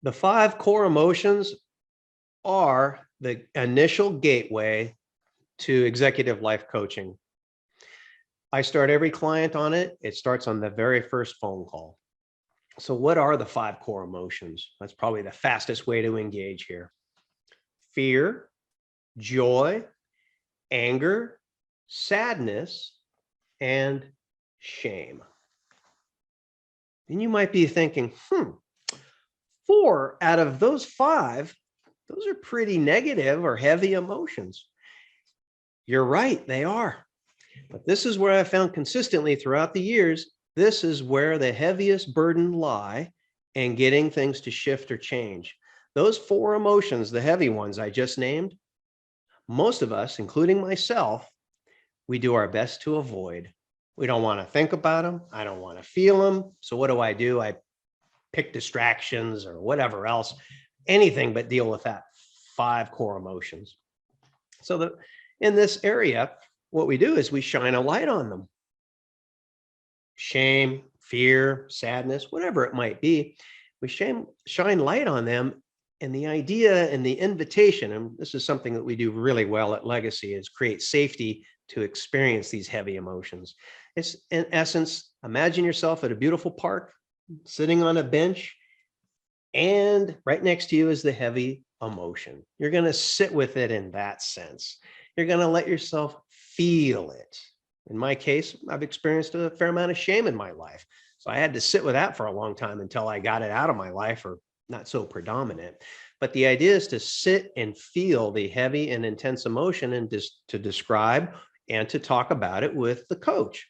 The 5 core emotions are the initial gateway to executive life coaching. I start every client on it. It starts on the very first phone call. So what are the 5 core emotions? That's probably the fastest way to engage here. Fear, joy, anger, sadness, and shame. And you might be thinking, 4 out of those 5, those are pretty negative or heavy emotions. You're right, they are. But this is where I found consistently throughout the years, this is where the heaviest burden lie in getting things to shift or change. Those 4 emotions, the heavy ones I just named, most of us, including myself, we do our best to avoid. We don't want to think about them. I don't want to feel them. So what do? I pick distractions or whatever else, anything but deal with that 5 core emotions. So in this area, what we do is we shine a light on them. Shame, fear, sadness, whatever it might be, we shine light on them. And the idea and the invitation, and this is something that we do really well at Legacy, is create safety to experience these heavy emotions. It's, in essence, imagine yourself at a beautiful park, sitting on a bench, and right next to you is the heavy emotion. You're going to sit with it in that sense. You're going to let yourself feel it. In my case, I've experienced a fair amount of shame in my life. So I had to sit with that for a long time until I got it out of my life, or not so predominant. But the idea is to sit and feel the heavy and intense emotion and just to describe and to talk about it with the coach.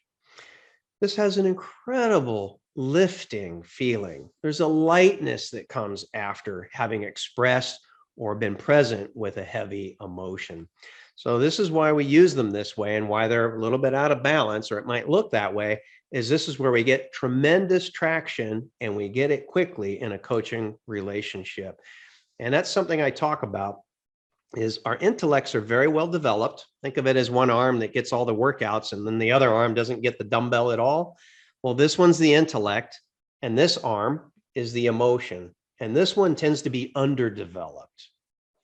This has an incredible lifting feeling. There's a lightness that comes after having expressed or been present with a heavy emotion. So this is why we use them this way, and why they're a little bit out of balance, or it might look that way, is this is where we get tremendous traction, and we get it quickly in a coaching relationship. And that's something I talk about, is our intellects are very well developed. Think of it as one arm that gets all the workouts, and then the other arm doesn't get the dumbbell at all. Well, this one's the intellect, and this arm is the emotion. And this one tends to be underdeveloped.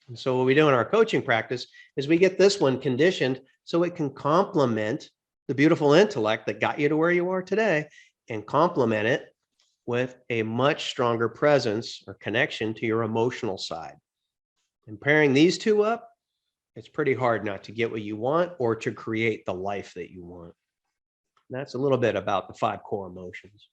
And so what we do in our coaching practice is we get this one conditioned so it can complement the beautiful intellect that got you to where you are today, and complement it with a much stronger presence or connection to your emotional side. And pairing these two up, it's pretty hard not to get what you want or to create the life that you want. And that's a little bit about the 5 core emotions.